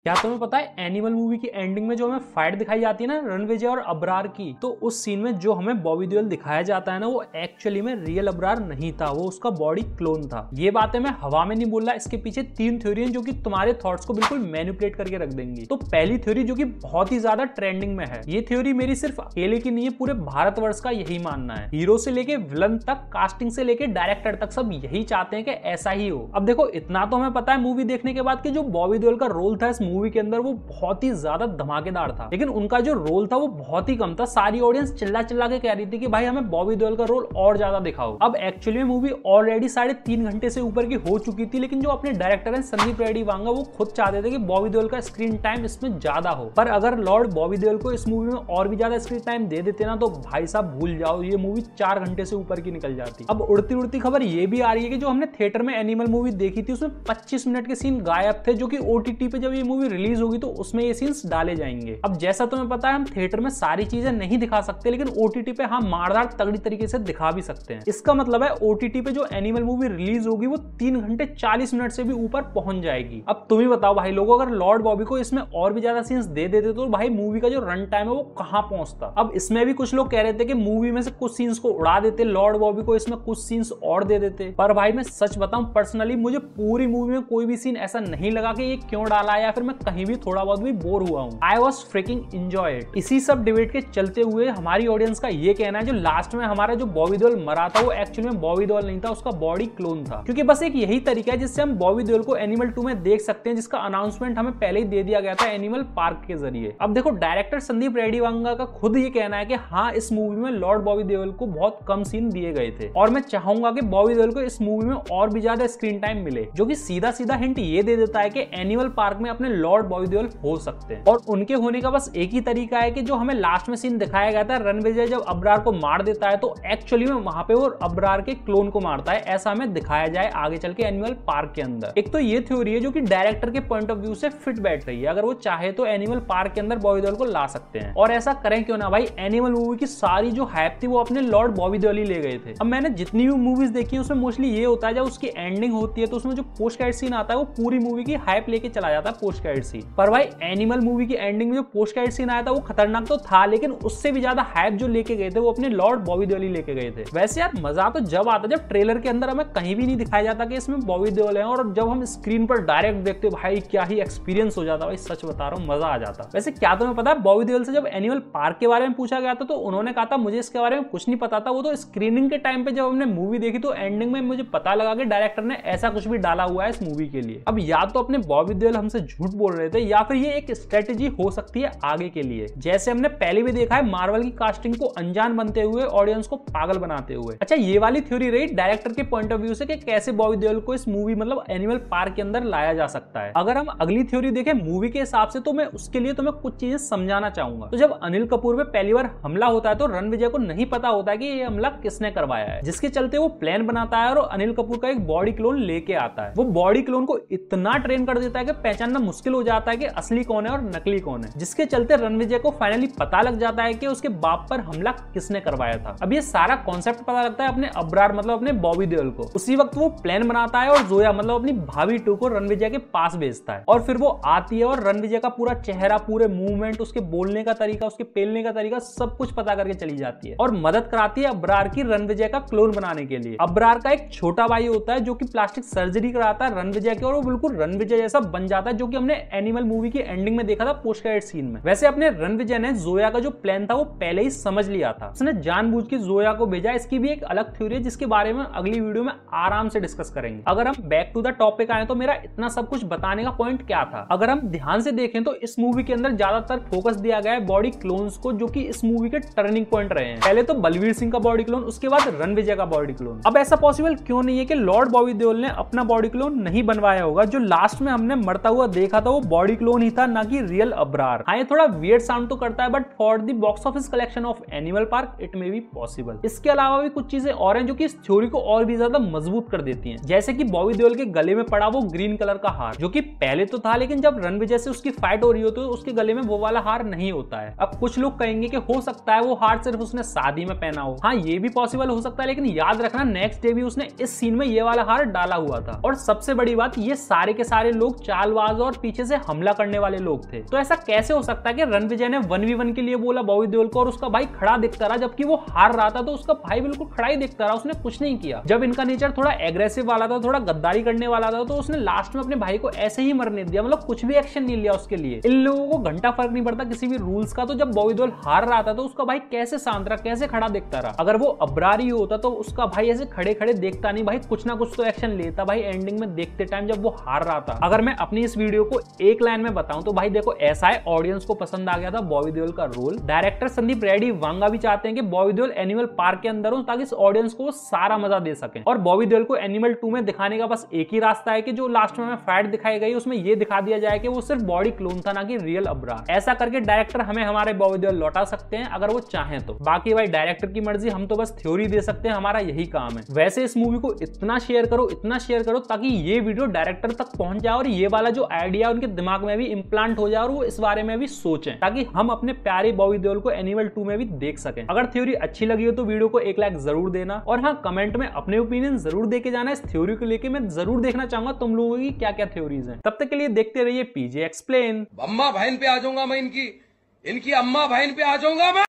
क्या तुम्हें पता है एनिमल मूवी की एंडिंग में जो हमें फाइट दिखाई जाती है ना रणविजय और अबरार की, तो उस सीन में जो हमें बॉबी देओल दिखाया जाता है ना, वो एक्चुअली में रियल अबरार नहीं था, वो उसका बॉडी क्लोन था। ये बातें मैं हवा में नहीं बोल रहा, इसके पीछे 3 थ्योरी हैं जो कि तुम्हारे थॉट्स को बिल्कुल मैनिपुलेट करके रख देंगी। तो पहली थ्योरी जो कि बहुत ही ज्यादा ट्रेंडिंग में है, ये थ्योरी मेरी सिर्फ अकेले की नहीं है, पूरे भारतवर्ष का यही मानना है। हीरो से लेके विलन तक, कास्टिंग से लेके डायरेक्टर तक सब यही चाहते हैं कि ऐसा ही हो। अब देखो, इतना तो हमें पता है मूवी देखने के बाद कि जो बॉबी देओल का रोल था इस मूवी के अंदर वो बहुत ही ज्यादा धमाकेदार था, लेकिन उनका जो रोल था वो बहुत ही कम था। सारी ऑडियंस चिल्ला चिल्ला के कह रही थी कि भाई हमें बॉबी देओल का रोल और ज्यादा दिखाओ। अब एक्चुअली में मूवी ऑलरेडी 3.5 घंटे से ऊपर की हो चुकी थी, लेकिन जो अपने डायरेक्टर हैं संदीप रेड्डी वांगा, वो खुद चाहते थे कि बॉबी देओल का स्क्रीन टाइम इसमें ज्यादा हो। पर अगर लॉर्ड बॉबी देओल को इस मूवी में और भी ज्यादा स्क्रीन टाइम दे देते ना, तो भाई साहब भूल जाओ, ये मूवी 4 घंटे से ऊपर की निकल जाती। अब उड़ती उड़ती खबर ये भी आ रही है कि जो हमने थिएटर में एनिमल मूवी देखी थी उसमें 25 मिनट के सीन गायब थे, जो कि ओटीटी पे जब ये मूवी रिलीज होगी तो उसमें ये सीन्स डाले जाएंगे। अब जैसा तुम्हें पता है हम थिएटर में सारी चीजें नहीं दिखा सकते, लेकिन ओटीटी पे हम मारदार तगड़ी तरीके से दिखा भी सकते हैं। इसका मतलब है ओटीटी पे जो एनिमल मूवी रिलीज होगी वो 3 घंटे 40 मिनट से भी ऊपर पहुंच जाएगी। अब तुम ही बताओ भाई लोगों, अगर लॉर्ड बॉबी को इसमें और भी ज्यादा सीन्स दे देते तो भाई मूवी का जो रन टाइम है वो कहां पहुंचता। अब इसमें भी कुछ लोग कह रहे थे कि मूवी में से कुछ सीन्स को उड़ा देते, लॉर्ड बॉबी को इसमें कुछ सीन्स और दे देते। पर भाई मैं सच बताऊं, पर्सनली मुझे पूरी मूवी में कोई भी सीन ऐसा नहीं लगा कि ये क्यों डाला है, या फिर मैं कहीं भी थोड़ा बहुत भी बोर हुआ हूं। I was fricking enjoy it. इसी सब डिबेट के चलते हुए हमारी ऑडियंस का ये कहना है जो लास्ट में हमारा जो बॉबी देओल मरा था वो एक्चुअली में बॉबी देओल नहीं था, उसका बॉडी क्लोन था। क्योंकि बस एक यही तरीका है जिससे हम बॉबी देओल को एनिमल 2 में देख सकते हैं, जिसका अनाउंसमेंट हमें पहले ही दे दिया गया था एनिमल पार्क के जरिए। अब देखो, डायरेक्टर संदीप रेड्डी वांगा का खुद ये कहना है कि हाँ, इस मूवी में लॉर्ड बॉबी देओल को बहुत कम सीन दिए गए थे, और मैं चाहूंगा कि बॉबी देओल को इस मूवी में और भी ज्यादा स्क्रीन टाइम मिले, जो कि सीधा सीधा हिंट ये दे देता है कि एनिमल पार्क में अपने लॉर्ड बॉबी देओल हो सकते हैं। और उनके होने का बस एक ही तरीका है कि जो हमें लास्ट में सीन दिखाया गया था, रणविजय जब अबरार को मार देता है तो एक्चुअली में वहां पे वो अबरार के क्लोन को मारता है, ऐसा हमें दिखाया जाए आगे चल के एनिमल पार्क के अंदर। एक तो ये थ्योरी है जो कि डायरेक्टर के पॉइंट ऑफ व्यू से फिट बैठ रही है। अगर वो चाहे तो एनिमल पार्क के अंदर बॉबी देओल को ला सकते हैं, और ऐसा करें क्यों ना भाई, एनिमल मूवी की सारी जो हाइप थी वो अपने लॉर्ड बॉबी देओल ही ले गए थे। अब मैंने जितनी भी मूवीज देखी है उसमें मोस्टली ये होता है, जब उसकी एंडिंग होती है तो उसमें जो पोस्ट क्रेडिट सीन आता है वो पूरी मूवी की हाइप लेके चला जाता है पोस्ट क्रेडिट सीन। पर भाई एनिमल मूवी की एंडिंग में जो पोस्ट क्रेडिट सीन आया था वो खतरनाक तो था, लेकिन उससे भी ज्यादा हाइप जो लेके गए थे वो अपने लॉर्ड बॉबी देओल ही लेके गए थे। वैसे यार मजा तो जब आता जब ट्रेलर के अंदर हमें कहीं भी नहीं दिखाया जाता कि इसमें बॉबी देओल है, और जब हम स्क्रीन पर डायरेक्ट देखते भाई क्या ही एक्सपीरियंस हो जाता। भाई सच बता रहा हूँ, मजा आ जाता। वैसे क्या तुम्हें पता है, बॉबी देओल से जब एनिमल पार्क के बारे में पूछा गया था तो उन्होंने कहा था मुझे इसके बारे में कुछ नहीं पता था, वो तो स्क्रीनिंग के टाइम पे जब हमने मूवी देखी तो एंडिंग में मुझे पता लगा कि डायरेक्टर ने ऐसा कुछ भी डाला हुआ है इस मूवी के लिए। अब या तो अपने बॉबी देओल हमसे झूठ बोल रहे थे, या फिर ये एक स्ट्रेटेजी हो सकती है आगे के लिए, जैसे हमने पहले भी देखा है मार्वल की कास्टिंग को अनजान बनते हुए ऑडियंस को पागल बनाते हुए। अच्छा, ये वाली थ्योरी रही डायरेक्टर के पॉइंट ऑफ व्यू से कि कैसे बॉबी देओल को इस मूवी मतलब एनिमल पार्क के अंदर लाया जा सकता है। अगर हम अगली थ्योरी देखें मूवी के हिसाब से, तो मैं उसके लिए तुम्हें कुछ चीजें समझाना चाहूंगा। तो जब अनिल कपूर पे पहली बार हमला होता है तो रणविजय को नहीं पता होता है कि ये हमला किसने करवाया है, जिसके चलते वो प्लान बनाता है और अनिल कपूर का एक बॉडी क्लोन लेके आता है। वो बॉडी क्लोन को इतना ट्रेन कर देता है कि पहचानना मुश्किल हो जाता है कि असली कौन है और नकली कौन है, जिसके चलते रणविजय को फाइनली पता लग जाता है कि उसके बाप पर हमला किसने करवाया था। अब ये सारा कॉन्सेप्ट पता लगता है अपने अबरार मतलब अपने बॉबी देओल को। उसी वक्त वो प्लान बनाता है और जोया मतलब अपनी भाभी 2 को रणविजय के पास भेजता है, और फिर वो आती है और रणविजय का पूरा चेहरा, पूरे मूवमेंट, उसके बोलने का तरीका, उसके पेलने का तरीका सब कुछ पता करके चली जाती है और मदद कराती है अबरार की रणविजय का क्लोन बनाने के लिए। अबरार का एक छोटा भाई होता है जो कि प्लास्टिक सर्जरी कराता है रणविजय की, और वो बिल्कुल रणविजय जैसा बन जाता है, जो कि हमने एनिमल मूवी की एंडिंग में देखा था पोस्ट क्रेडिट सीन में। वैसे अपने रणविजय ने जोया का जो प्लान था वो पहले ही समझ लिया था, उसने जानबूझ के जोया को भेजा। इसकी भी एक अलग थ्योरी है जिसके बारे में अगली वीडियो में आराम से डिस्कस करेंगे। अगर हम बैक टू द टॉपिक आए तो मेरा इतना सब कुछ बताने का पॉइंट क्या था। अगर हम ध्यान से देखें तो इस मूवी के अंदर ज्यादातर फोकस दिया गया है बॉडी क्लोन्स को, जो कि इस मूवी के टर्निंग पॉइंट रहे हैं। पहले तो बलवीर सिंह का बॉडी क्लोन, उसके बाद रणविजय का बॉडी क्लोन। अब ऐसा पॉसिबल क्यों नहीं है कि लॉर्ड बॉबी देओल ने अपना बॉडी क्लोन नहीं बनवाया होगा? जो लास्ट में हमने मरता हुआ देखा था वो बॉडी क्लोन ही था, ना कि रियल अबरार। हाँ, ये थोड़ा वियर्ड साउंड तो करता है, but for the box office collection of animal park it may be possible. इसके अलावा भी कुछ चीजें और हैं जो कि इस थ्योरी को और भी ज्यादा मजबूत कर देती हैं, जैसे कि बॉबी देओल के गले में पड़ा वो ग्रीन कलर का हार, जो कि पहले तो था, लेकिन जब रणविजय से उसकी फाइट हो रही हो तो उसके गले में वो वाला हार नहीं होता है। अब कुछ लोग कहेंगे कि हो सकता है वो हार सिर्फ उसने शादी में पहना हो। हाँ, ये भी पॉसिबल हो सकता है, लेकिन याद रखना नेक्स्ट डे भी उसने इस सीन में ये वाला हार डाला हुआ था। और सबसे बड़ी बात, ये सारे के सारे लोग चालबाज और पीछे से हमला करने वाले लोग थे। तो ऐसा कैसे हो सकता है कि रणविजय ने 1v1 के लिए बोला बॉबी देओल को और उसका भाई खड़ा दिखता रहा, जबकि वो हार रहा था तो उसका भाई बिल्कुल खड़ा ही दिखता रहा, उसने कुछ नहीं किया। जब इनका नेचर थोड़ा एग्रेसिव वाला था, थोड़ा गद्दारी करने वाला था, तो उसने लास्ट में अपने भाई को ऐसे ही मरने दिया, मतलब कुछ भी एक्शन नहीं लिया उसके लिए। इन लोगों को घंटा फर्क नहीं पड़ता किसी भी रूल्स का। तो जब बॉबी देओल हार रहा था तो उसका भाई कैसे शांत रहा, कैसे खड़ा देखता रहा। अगर वो अब्रार ही होता तो उसका भाई ऐसे खड़े खड़े देखता नहीं, भाई कुछ ना कुछ तो एक्शन लेता भाई एंडिंग में देखते टाइम जब वो हार रहा था। अगर मैं अपनी इस वीडियो को एक लाइन में बताऊं तो भाई देखो ऐसा है, ऑडियंस को पसंद आ गया था बॉबी देओल का रोल। डायरेक्टर संदीप रेड्डी वांगा भी चाहते हैं कि बॉबी देओल एनिमल पार्क के अंदर हो ताकि इस ऑडियंस को सारा मजा दे सके। और बॉबी देओल को एनिमल 2 में दिखाने का बस एक ही रास्ता है कि जो लास्ट में फाइट दिखाई गई उसमें ये दिखा दिया जाए कि वो सिर्फ बॉडी क्लोन था, ना कि रियल अब्रार। ऐसा करके डायरेक्टर हमें हमारे बॉबी देओल लौटा सकते हैं अगर वो चाहें तो। बाकी भाई डायरेक्टर की मर्जी, हम तो बस थ्योरी दे सकते हैं, हमारा यही काम है। वैसे इस मूवी को इतना शेयर करो ताकि ये वीडियो डायरेक्टर तक पहुंच जाए और ये वाला जो आइडिया उनके दिमाग में भी इंप्लांट हो जाए और वो इस बारे में भी सोचें, ताकि हम अपने प्यारे बॉबी देओल को एनिमल 2 में भी देख सकें। अगर थ्योरी अच्छी लगी हो तो वीडियो को एक लाइक जरूर देना, और हाँ कमेंट में अपने ओपिनियन जरूर देके जाना इस थ्योरी को लेके। मैं जरूर देखना चाहूंगा तुम लोगों की क्या क्या थ्योरीज हैं। तब तक के लिए देखते रहिए पीजे एक्सप्लेन। अम्मा बहन पे आ जाऊंगा मैं, इनकी अम्मा बहन पे आ जाऊंगा मैं।